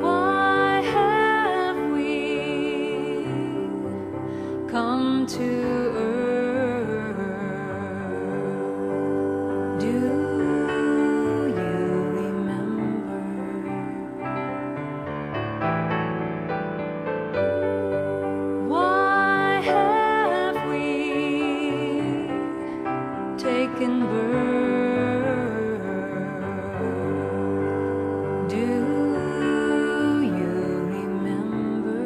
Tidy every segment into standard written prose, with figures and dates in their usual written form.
Why have we come to earth? Do you remember? Why have we taken birth? Do you remember?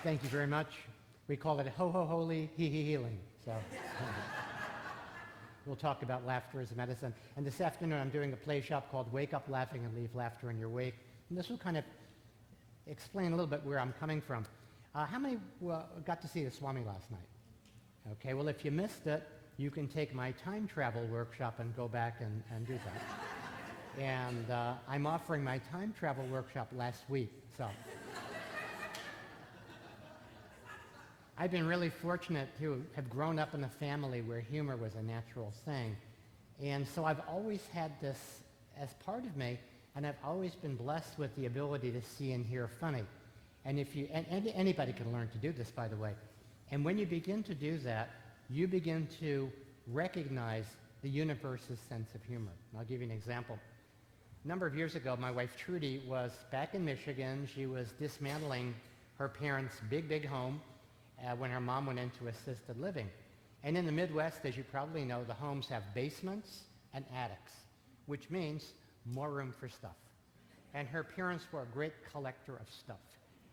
Thank you very much. We call it a ho-ho-holy, hee-hee healing. So we'll talk about laughter as a medicine. And this afternoon I'm doing a play shop called Wake Up Laughing and Leave Laughter in Your Wake. And this will kind of explain a little bit where I'm coming from. How many got to see the Swami last night? Okay, well, if you missed it, you can take my time travel workshop and go back and do that. And I'm offering my time travel workshop last week. So I've been really fortunate to have grown up in a family where humor was a natural thing. And so I've always had this as part of me, and I've always been blessed with the ability to see and hear funny. And if you, and anybody can learn to do this, by the way. And when you begin to do that, you begin to recognize the universe's sense of humor. And I'll give you an example. A number of years ago, my wife Trudy was back in Michigan. She was dismantling her parents' big home when her mom went into assisted living. And in the Midwest, as you probably know, the homes have basements and attics, which means more room for stuff. And her parents were a great collector of stuff.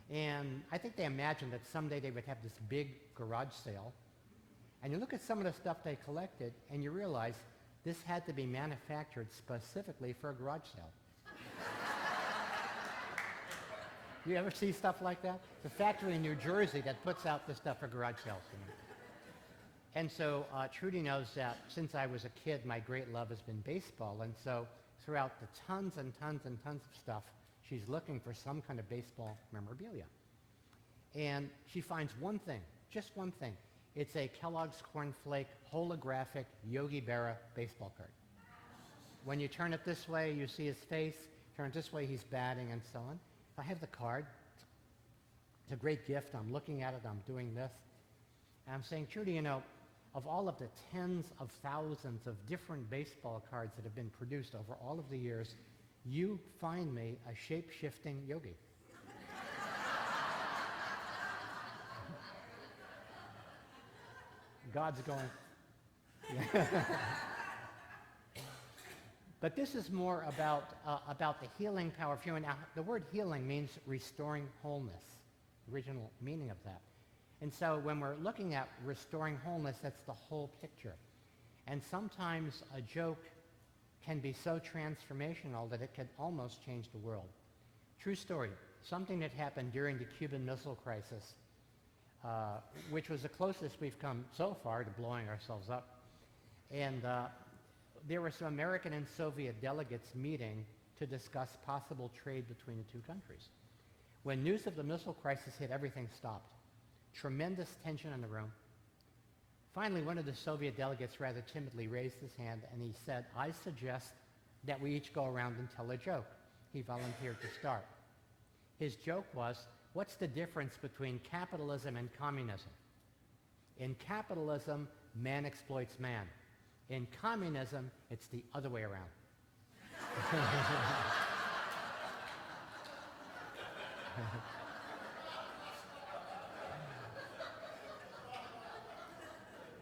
And I think they imagined that someday they would have this big garage sale. And you look at some of the stuff they collected, and you realize this had to be manufactured specifically for a garage sale. You ever see stuff like that? It's a factory in New Jersey that puts out this stuff for garage sales. You know? And so Trudy knows that since I was a kid, my great love has been baseball. And so throughout the tons and tons and tons of stuff, she's looking for some kind of baseball memorabilia. And she finds one thing, just one thing. It's a Kellogg's Corn Flake holographic Yogi Berra baseball card. When you turn it this way, you see his face. Turn it this way, he's batting and so on. I have the card. It's a great gift. I'm looking at it. I'm doing this. And I'm saying, Trudy, you know, of all of the tens of thousands of different baseball cards that have been produced over all of the years, you find me a shape-shifting yogi. God's going. Yeah. But this is more about the healing power of humor. Now, the word healing means restoring wholeness, original meaning of that. And so when we're looking at restoring wholeness, that's the whole picture. And sometimes a joke can be so transformational that it could almost change the world. True story, something that happened during the Cuban Missile Crisis, which was the closest we've come so far to blowing ourselves up. And there were some American and Soviet delegates meeting to discuss possible trade between the two countries. When news of the missile crisis hit, everything stopped. Tremendous tension in the room. Finally, one of the Soviet delegates rather timidly raised his hand and he said, I suggest that we each go around and tell a joke. He volunteered to start. His joke was, what's the difference between capitalism and communism? In capitalism, man exploits man. In communism, it's the other way around.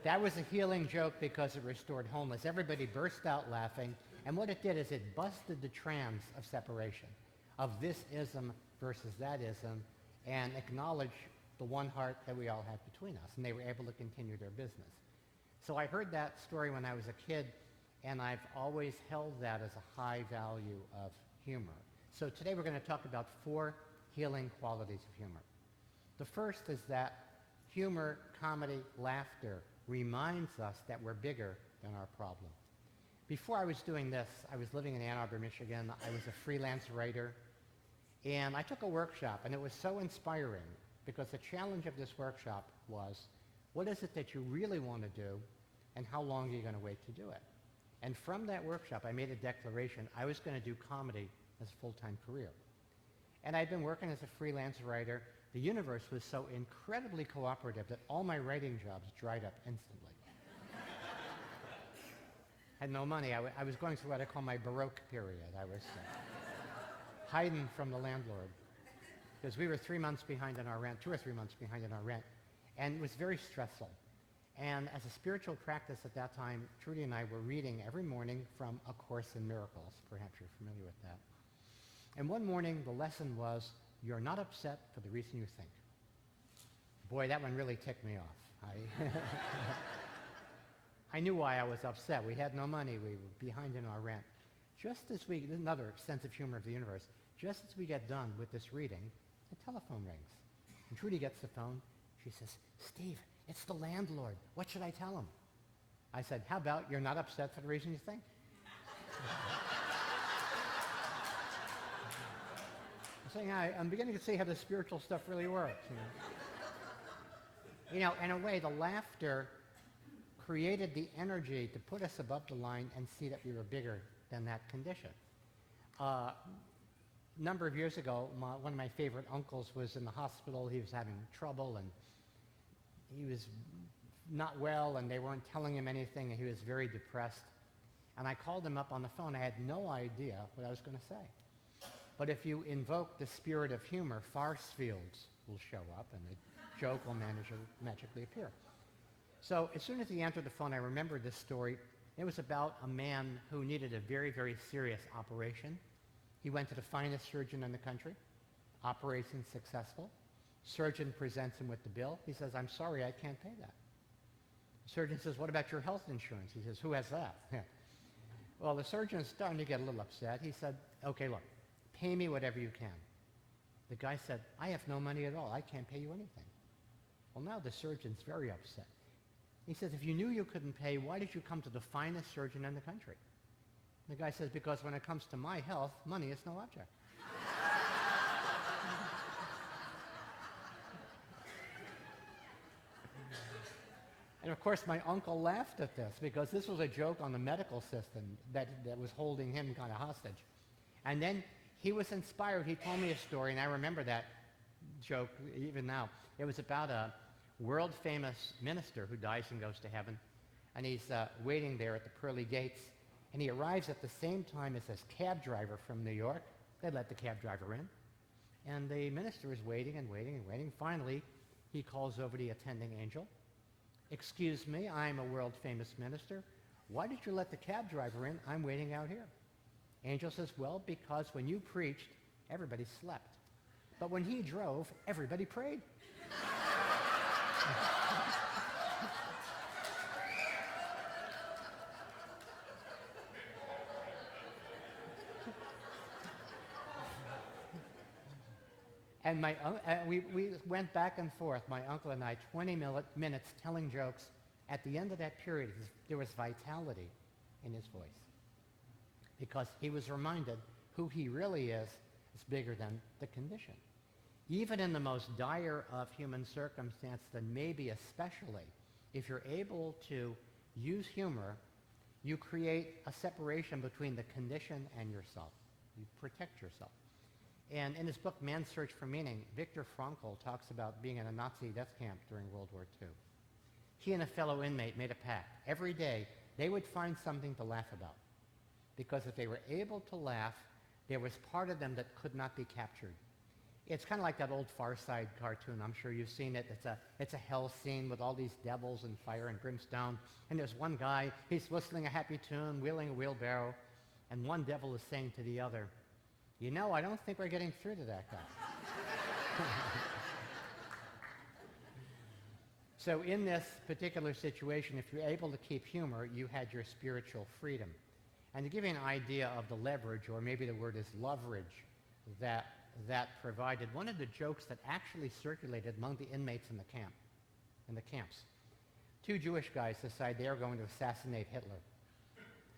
That was a healing joke because it restored wholeness. Everybody burst out laughing, and what it did is it busted the trance of separation, of this ism versus that ism, and acknowledged the one heart that we all have between us, and they were able to continue their business. So I heard that story when I was a kid, and I've always held that as a high value of humor. So today we're going to talk about 4 healing qualities of humor. The first is that humor, comedy, laughter reminds us that we're bigger than our problem. Before I was doing this, I was living in Ann Arbor, Michigan. I was a freelance writer, and I took a workshop, and it was so inspiring because the challenge of this workshop was, what is it that you really want to do and how long are you going to wait to do it? And from that workshop, I made a declaration I was going to do comedy as a full-time career. And I'd been working as a freelance writer. The universe was so incredibly cooperative that all my writing jobs dried up instantly. Had no money. I was going through what I call my Baroque period. I was hiding from the landlord because we were 3 months behind on our rent, 2 or 3 months behind on our rent, and it was very stressful. And as a spiritual practice at that time, Trudy and I were reading every morning from A Course in Miracles. Perhaps you're familiar with that. And one morning, the lesson was, you're not upset for the reason you think. Boy, that one really ticked me off. I knew why I was upset. We had no money. We were behind in our rent. Just as we, another sense of humor of the universe, just as we get done with this reading, the telephone rings. And Trudy gets the phone. She says, Steve, it's the landlord. What should I tell him? I said, how about you're not upset for the reason you think? I'm saying, I'm beginning to see how the spiritual stuff really works. You know, in a way, the laughter created the energy to put us above the line and see that we were bigger than that condition. A number of years ago, one of my favorite uncles was in the hospital. He was having trouble, and he was not well, and they weren't telling him anything, and he was very depressed. And I called him up on the phone. I had no idea what I was going to say. But if you invoke the spirit of humor, farce fields will show up, and the joke will magically appear. So as soon as he answered the phone, I remembered this story. It was about a man who needed a very, very serious operation. He went to the finest surgeon in the country. Operation successful. Surgeon presents him with the bill. He says, I'm sorry, I can't pay that. The surgeon says, what about your health insurance? He says, who has that? Well, the surgeon is starting to get a little upset. He said, okay, look, pay me whatever you can. The guy said, I have no money at all. I can't pay you anything. Well, now the surgeon's very upset. He says, if you knew you couldn't pay, why did you come to the finest surgeon in the country? The guy says, because when it comes to my health, money is no object. And of course, my uncle laughed at this because this was a joke on the medical system that was holding him kind of hostage. And then he was inspired. He told me a story, and I remember that joke even now. It was about a world-famous minister who dies and goes to heaven, and he's waiting there at the pearly gates, and he arrives at the same time as this cab driver from New York. They let the cab driver in, and the minister is waiting and waiting and waiting. Finally, he calls over the attending angel. Excuse me, I'm a world-famous minister. Why did you let the cab driver in? I'm waiting out here. Angel says, well, because when you preached, everybody slept. But when he drove, everybody prayed. And we went back and forth, my uncle and I, 20 minutes telling jokes. At the end of that period, there was vitality in his voice because he was reminded who he really is bigger than the condition. Even in the most dire of human circumstance, then maybe especially, if you're able to use humor, you create a separation between the condition and yourself. You protect yourself. And in his book, Man's Search for Meaning, Viktor Frankl talks about being in a Nazi death camp during World War II. He and a fellow inmate made a pact. Every day, they would find something to laugh about. Because if they were able to laugh, there was part of them that could not be captured. It's kind of like that old Far Side cartoon. I'm sure you've seen it. It's a hell scene with all these devils and fire and brimstone. And there's one guy, he's whistling a happy tune, wheeling a wheelbarrow, and one devil is saying to the other, you know, I don't think we're getting through to that guy. So in this particular situation, if you're able to keep humor, you had your spiritual freedom. And to give you an idea of the leverage, or maybe the word is leverage, that provided, one of the jokes that actually circulated among the inmates in the camps. Two Jewish guys decide they are going to assassinate Hitler.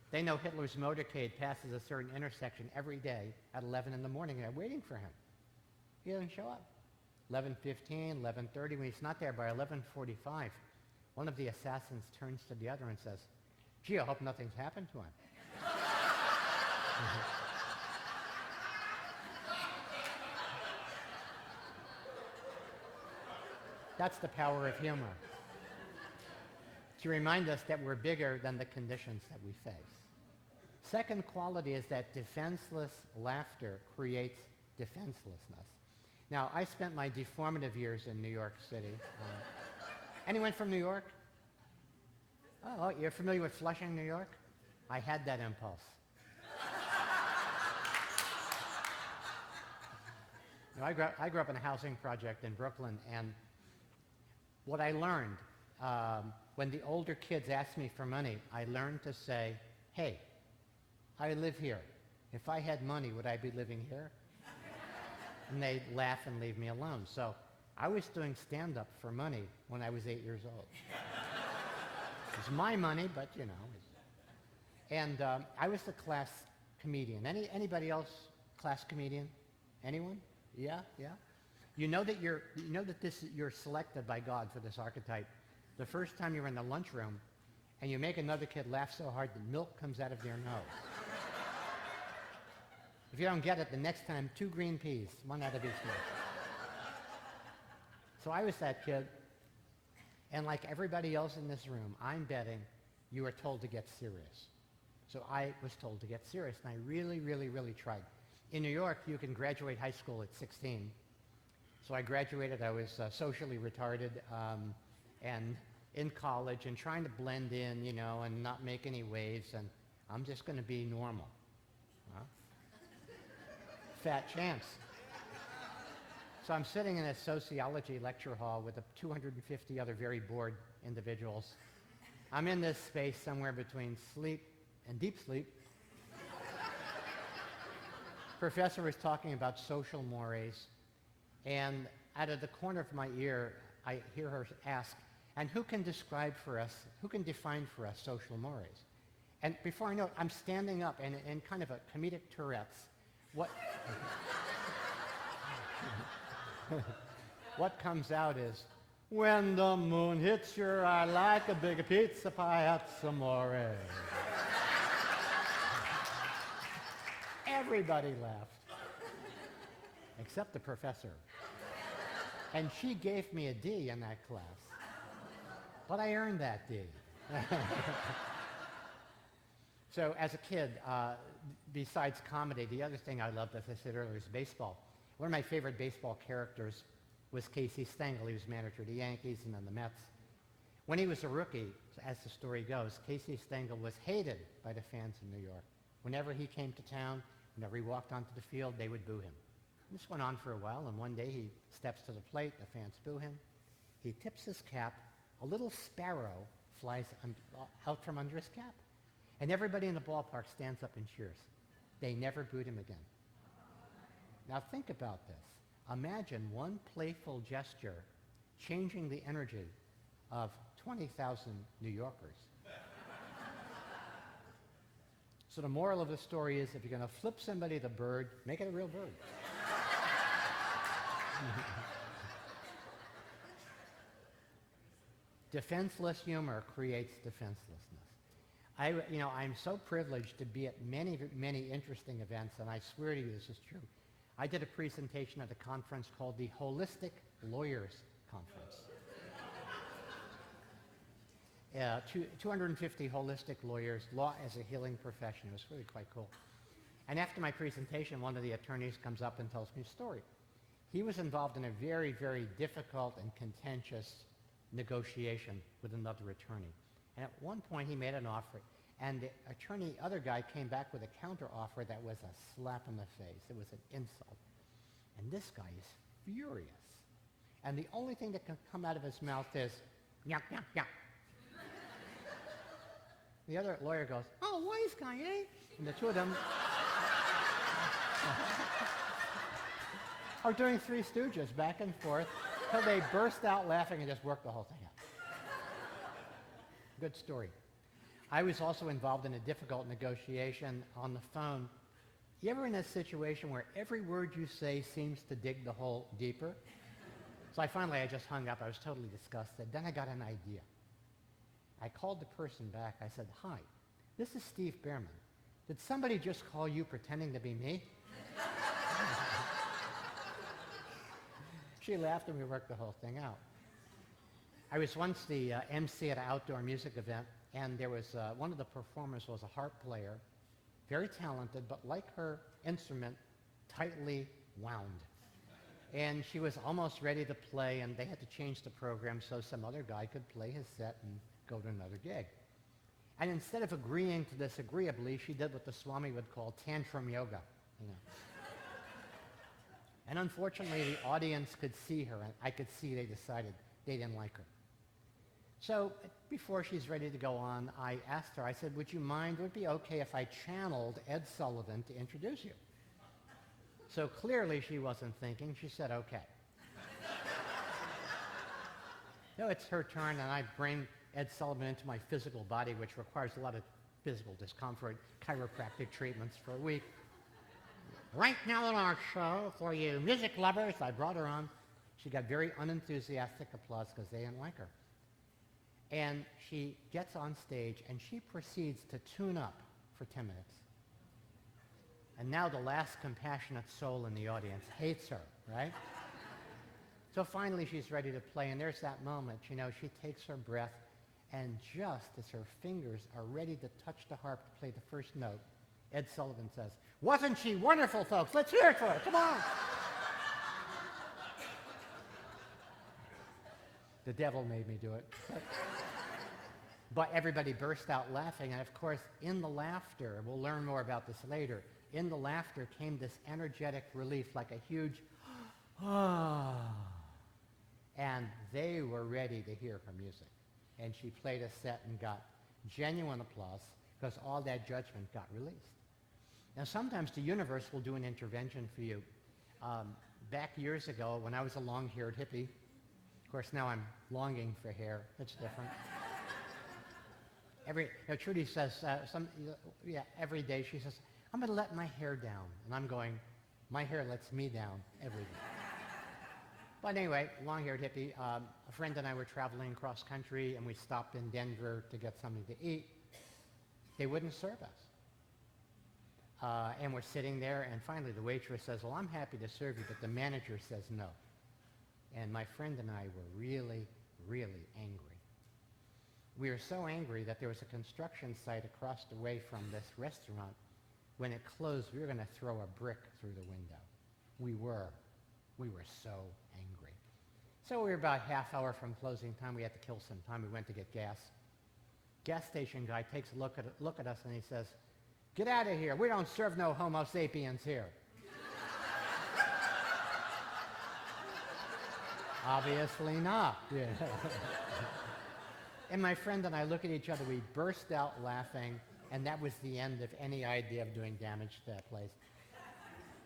They know Hitler's motorcade passes a certain intersection every day at 11 in the morning, and they're waiting for him. He doesn't show up. 11:15, 11:30, when he's not there by 11:45, One of the assassins turns to the other and says, "Gee, I hope nothing's happened to him." That's the power of humor. To remind us that we're bigger than the conditions that we face. Second quality is that defenseless laughter creates defenselessness. Now, I spent my deformative years in New York City. Anyone from New York? Oh, you're familiar with Flushing, New York? I had that impulse. You know, I grew up in a housing project in Brooklyn, and what I learned, when the older kids asked me for money, I learned to say, "Hey, I live here. If I had money, would I be living here?" And they'd laugh and leave me alone. So I was doing stand-up for money when I was 8 years old. It was my money, but you know. And I was the class comedian. Anybody else class comedian? Anyone? Yeah, yeah. You know that you're selected by God for this archetype the first time you're in the lunchroom and you make another kid laugh so hard that milk comes out of their nose. If you don't get it, the next time, 2 green peas, 1 out of each mouth. So I was that kid, and like everybody else in this room, I'm betting you were told to get serious. So I was told to get serious, and I really, really, really tried. In New York, you can graduate high school at 16. So I graduated. I was socially retarded and in college and trying to blend in, you know, and not make any waves, and I'm just going to be normal. Huh? Fat chance. So I'm sitting in a sociology lecture hall with 250 other very bored individuals. I'm in this space somewhere between sleep and deep sleep. Professor was talking about social mores, and out of the corner of my ear, I hear her ask, "And who can define for us social mores?" And before I know it, I'm standing up and in kind of a comedic Tourette's. What comes out is, "When the moon hits your eye like a big pizza pie at some more." Everybody laughed, except the professor. And she gave me a D in that class. But I earned that D. So as a kid, besides comedy, the other thing I loved, as I said earlier, is baseball. One of my favorite baseball characters was Casey Stengel. He was manager of the Yankees and then the Mets. When he was a rookie, as the story goes, Casey Stengel was hated by the fans in New York. Whenever he came to town, whenever he walked onto the field, they would boo him. This went on for a while, and one day he steps to the plate, the fans boo him. He tips his cap, a little sparrow flies out from under his cap, and everybody in the ballpark stands up and cheers. They never booed him again. Now think about this. Imagine one playful gesture changing the energy of 20,000 New Yorkers. So the moral of the story is, if you're going to flip somebody the bird, make it a real bird. Defenseless humor creates defenselessness. I'm so privileged to be at many, many interesting events, and I swear to you this is true. I did a presentation at a conference called the Holistic Lawyers Conference. 250 holistic lawyers, law as a healing profession. It was really quite cool. And after my presentation, one of the attorneys comes up and tells me a story. He was involved in a very, very difficult and contentious negotiation with another attorney. And at one point, he made an offer, and the other guy came back with a counter offer that was a slap in the face. It was an insult. And this guy is furious. And the only thing that can come out of his mouth is, "Yuck, yuck, yuck." The other lawyer goes, "Oh, wise guy, eh?" And the two of them are doing Three Stooges back and forth till they burst out laughing and just work the whole thing out. Good story. I was also involved in a difficult negotiation on the phone. You ever in a situation where every word you say seems to dig the hole deeper? So I just hung up. I was totally disgusted. Then I got an idea. I called the person back. I said, "Hi, this is Steve Bhaerman. Did somebody just call you pretending to be me?" She laughed and we worked the whole thing out. I was once the MC at an outdoor music event, and there was one of the performers was a harp player, very talented, but like her instrument, tightly wound. And she was almost ready to play, and they had to change the program so some other guy could play his set and go to another gig. And instead of agreeing to this agreeably, she did what the Swami would call tantrum yoga, you know. And unfortunately, the audience could see her, and I could see they decided they didn't like her. So before she's ready to go on, I asked her, I said, "Would you mind, would it be okay if I channeled Ed Sullivan to introduce you?" So clearly she wasn't thinking. She said, "Okay." No, it's her turn, and I bring Ed Sullivan into my physical body, which requires a lot of physical discomfort, chiropractic treatments for a week. Right now on our show, for you music lovers, I brought her on. She got very unenthusiastic applause because they didn't like her. And she gets on stage, and she proceeds to tune up for 10 minutes. And now the last compassionate soul in the audience hates her, right? So finally she's ready to play, and there's that moment, you know, she takes her breath, and just as her fingers are ready to touch the harp to play the first note, Ed Sullivan says, "Wasn't she wonderful, folks? Let's hear it for her, come on." The devil made me do it. But everybody burst out laughing, and of course, in the laughter, we'll learn more about this later, in the laughter came this energetic relief, like a huge, and they were ready to hear her music. And she played a set and got genuine applause because all that judgment got released. Now, sometimes the universe will do an intervention for you. Back years ago, when I was a long-haired hippie, of course, now I'm longing for hair. It's different. Trudy says, every day she says, "I'm going to let my hair down." And I'm going, my hair lets me down every day. But anyway, long-haired hippie, a friend and I were traveling cross country, and we stopped in Denver to get something to eat. They wouldn't serve us. And we're sitting there, and finally the waitress says, "Well, I'm happy to serve you, but the manager says no." And my friend and I were really, really angry. We were so angry that there was a construction site across the way from this restaurant. When it closed, we were going to throw a brick through the window. We were so angry. So we were about half hour from closing time. We had to kill some time. We went to get gas. Gas station guy takes a look at us, and he says, "Get out of here. We don't serve no Homo sapiens here." Obviously not. Yeah. And my friend and I look at each other. We burst out laughing, and that was the end of any idea of doing damage to that place.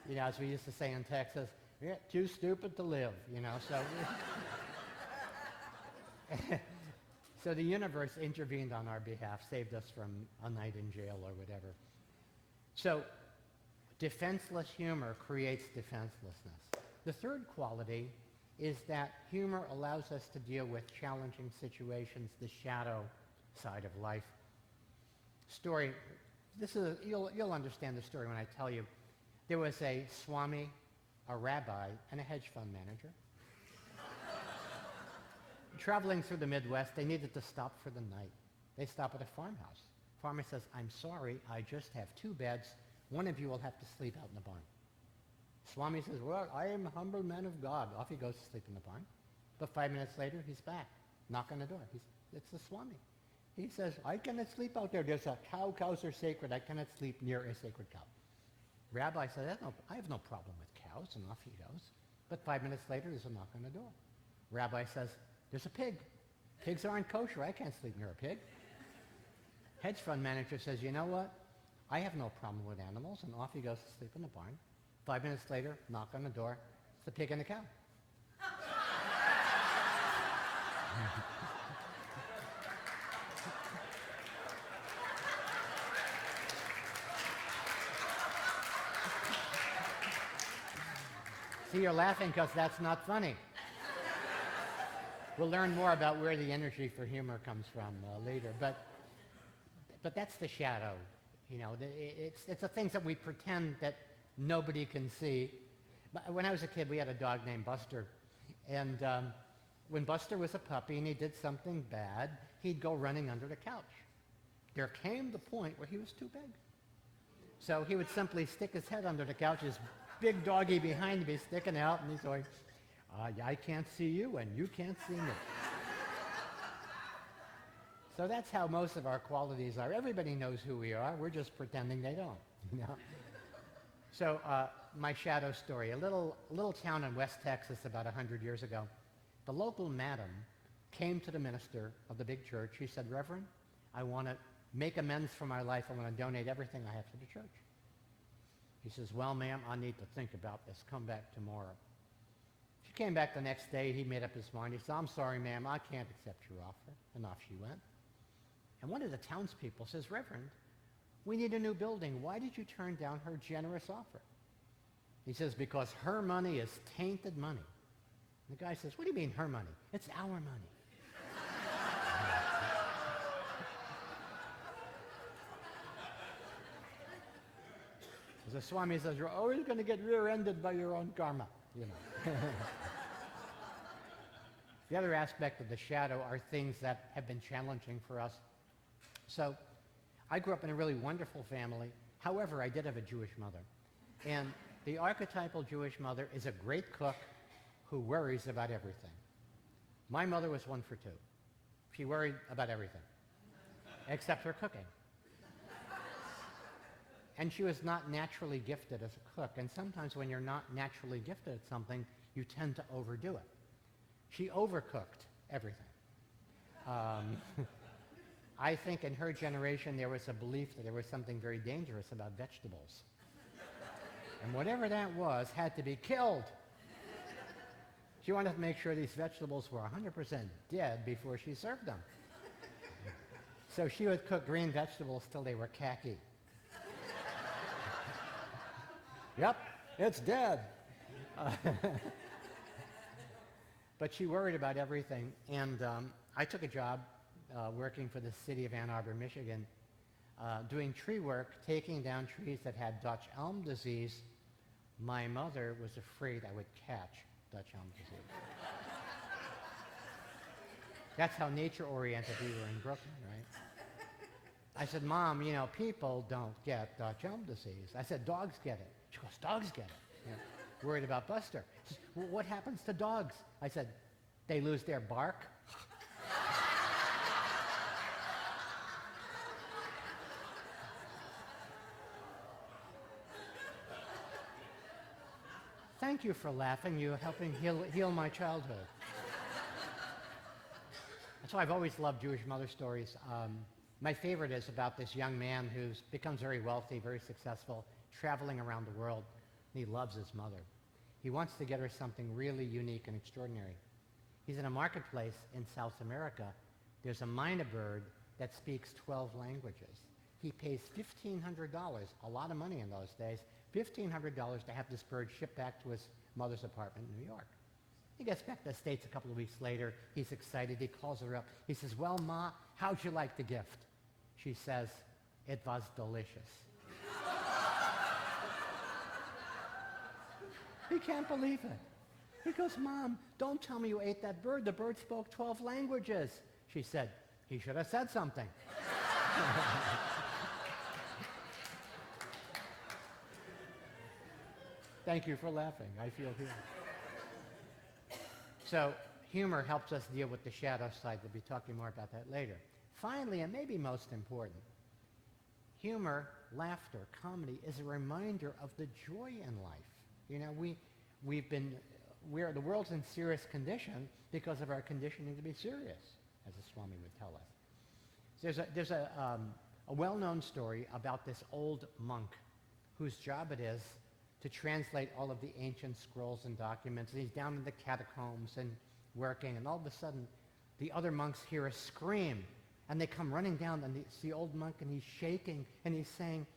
You know, as we used to say in Texas, "Yeah, too stupid to live," you know, so. So the universe intervened on our behalf, saved us from a night in jail or whatever. So defenseless humor creates defenselessness. The third quality is that humor allows us to deal with challenging situations, the shadow side of life. Story, you'll understand the story when I tell you. There was a Swami, a rabbi, and a hedge fund manager. Traveling through the Midwest, they needed to stop for the night. They stop at a farmhouse. Farmer says, "I'm sorry, I just have 2 beds. One of you will have to sleep out in the barn." Swami says, "Well, I am a humble man of God." Off he goes to sleep in the barn. But 5 minutes later, he's back. Knock on the door. It's the Swami. He says, "I cannot sleep out there. There's a cow. Cows are sacred. I cannot sleep near a sacred cow." Rabbi says, "I have no problem with cows," and off he goes. But 5 minutes later, there's a knock on the door. Rabbi says, "There's a pig. Pigs aren't kosher. I can't sleep near a pig." Hedge fund manager says, "You know what? I have no problem with animals," and off he goes to sleep in the barn. 5 minutes later, knock on the door. It's the pig and the cow. See, you're laughing because that's not funny. We'll learn more about where the energy for humor comes from later. But that's the shadow. You know, it's the things that we pretend that nobody can see. But when I was a kid, we had a dog named Buster. And when Buster was a puppy and he did something bad, he'd go running under the couch. There came the point where he was too big. So he would simply stick his head under the couch, his big doggy behind me sticking out, and he's going, I can't see you and you can't see me. So that's how most of our qualities are. Everybody knows who we are. We're just pretending they don't. You know? So my shadow story, a little town in West Texas about 100 years ago. The local madam came to the minister of the big church. She said, Reverend, I want to make amends for my life. I want to donate everything I have to the church. He says, well, ma'am, I need to think about this. Come back tomorrow. She came back the next day. He made up his mind. He said, I'm sorry, ma'am, I can't accept your offer. And off she went. And one of the townspeople says, Reverend, we need a new building. Why did you turn down her generous offer? He says, because her money is tainted money. And the guy says, what do you mean her money? It's our money. The Swami says, you're always going to get rear-ended by your own karma, you know. The other aspect of the shadow are things that have been challenging for us. So I grew up in a really wonderful family. However, I did have a Jewish mother. And the archetypal Jewish mother is a great cook who worries about everything. My mother was one for two. She worried about everything, except her cooking. And she was not naturally gifted as a cook. And sometimes when you're not naturally gifted at something, you tend to overdo it. She overcooked everything. I think in her generation there was a belief that there was something very dangerous about vegetables. And whatever that was had to be killed. She wanted to make sure these vegetables were 100% dead before she served them. So she would cook green vegetables till they were khaki. Yep, it's dead. But she worried about everything. And I took a job working for the city of Ann Arbor, Michigan, doing tree work, taking down trees that had Dutch elm disease. My mother was afraid I would catch Dutch elm disease. That's how nature-oriented we were in Brooklyn, right? I said, Mom, you know, people don't get Dutch elm disease. I said, dogs get it. She goes, dogs get it. You know, worried about Buster. She says, well, what happens to dogs? I said, they lose their bark. Thank you for laughing. You're helping heal my childhood. So I've always loved Jewish mother stories. My favorite is about this young man who becomes very wealthy, very successful, traveling around the world, and he loves his mother. He wants to get her something really unique and extraordinary. He's in a marketplace in South America. There's a mynah bird that speaks 12 languages. He pays $1,500, a lot of money in those days, $1,500 to have this bird shipped back to his mother's apartment in New York. He gets back to the States a couple of weeks later. He's excited. He calls her up. He says, well, Ma, how'd you like the gift? She says, it was delicious. He can't believe it. He goes, Mom, don't tell me you ate that bird. The bird spoke 12 languages. She said, he should have said something. Thank you for laughing. I feel here. So humor helps us deal with the shadow side. We'll be talking more about that later. Finally, and maybe most important, humor, laughter, comedy is a reminder of the joy in life. You know, the world's in serious condition because of our conditioning to be serious, as the Swami would tell us. There's a well-known story about this old monk whose job it is to translate all of the ancient scrolls and documents. And he's down in the catacombs and working, and all of a sudden, the other monks hear a scream, and they come running down, and it's the old monk, and he's shaking, and he's saying,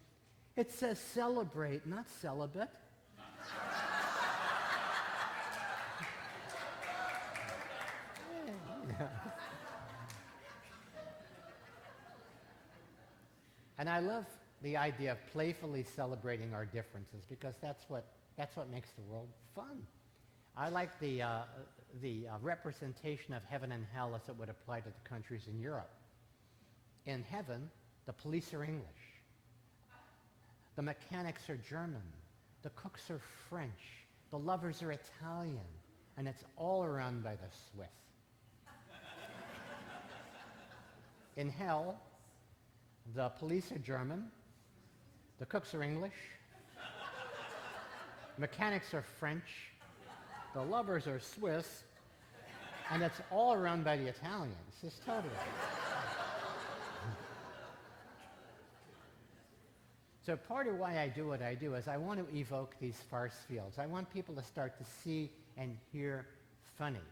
it says celebrate, not celibate. And I love the idea of playfully celebrating our differences because that's what makes the world fun. I like the representation of heaven and hell as it would apply to the countries in Europe. In heaven, the police are English. The mechanics are German. The cooks are French. The lovers are Italian. And it's all run by the Swiss. In hell, the police are German. The cooks are English. Mechanics are French. The lovers are Swiss. And it's all run by the Italians. It's totally. So part of why I do what I do is I want to evoke these farce fields. I want people to start to see and hear funny.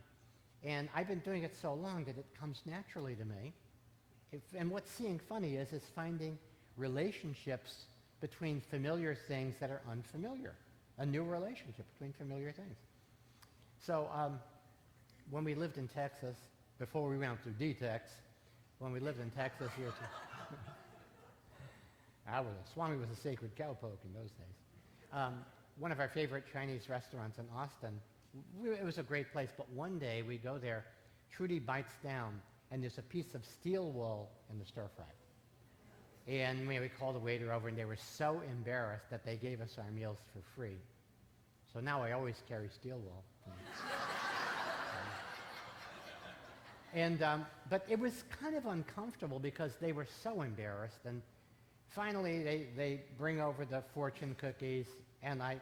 And I've been doing it so long that it comes naturally to me. And what seeing funny is finding relationships between familiar things that are unfamiliar. A new relationship between familiar things. So when we lived in Texas, before we went through D-Tex, when we lived in Texas here, Swami was a sacred cowpoke in those days. One of our favorite Chinese restaurants in Austin, it was a great place, but one day we go there, Trudy bites down, and there's a piece of steel wool in the stir fry. And we called the waiter over, and they were so embarrassed that they gave us our meals for free. So now I always carry steel wool. But it was kind of uncomfortable because they were so embarrassed. And finally, they bring over the fortune cookies, and I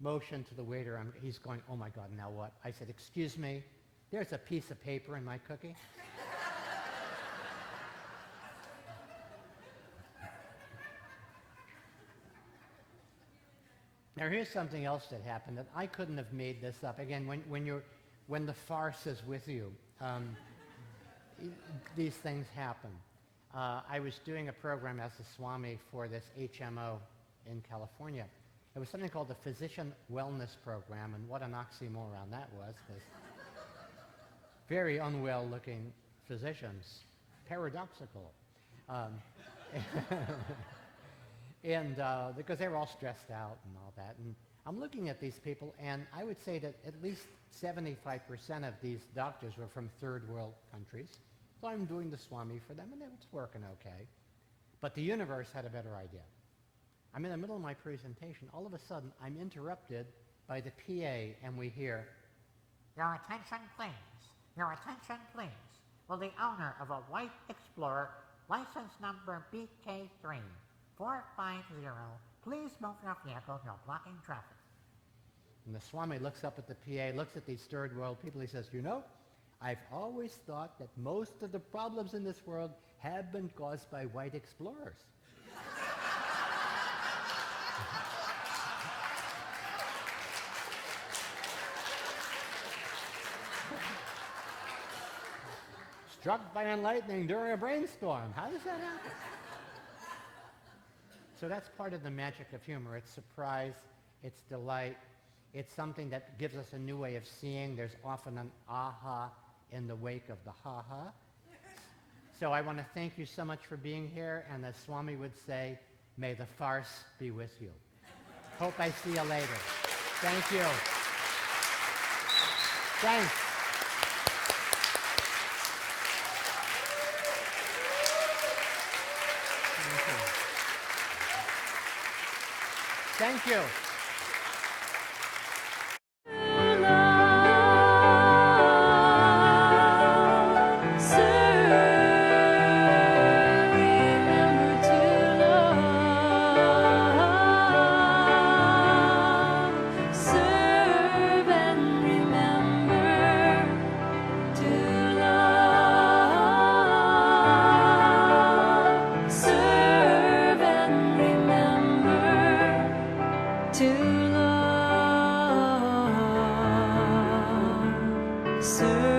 motion to the waiter. He's going, "Oh my God, now what?" I said, "Excuse me, there's a piece of paper in my cookie." Now here's something else that happened that I couldn't have made this up. Again, when the farce is with you, these things happen. I was doing a program as a Swami for this HMO in California. It was something called the Physician Wellness Program, and what an oxymoron that was, because very unwell-looking physicians, paradoxical. And because they were all stressed out and all that. And I'm looking at these people, and I would say that at least 75% of these doctors were from third world countries. So I'm doing the Swami for them, and it's working okay. But the universe had a better idea. I'm in the middle of my presentation. All of a sudden, I'm interrupted by the PA, and we hear, "Your attention, please. Your attention, please. Will the owner of a white Explorer, license number BK3450, please move your vehicle? You're blocking traffic." And the Swami looks up at the PA, looks at these third world people. He says, "You know, I've always thought that most of the problems in this world have been caused by white explorers." Struck by lightning during a brainstorm. How does that happen? So that's part of the magic of humor. It's surprise, it's delight, it's something that gives us a new way of seeing. There's often an aha in the wake of the ha-ha. So I want to thank you so much for being here, and as Swami would say, may the farce be with you. Hope I see you later. Thank you. Thanks. Thank you. To love, serve.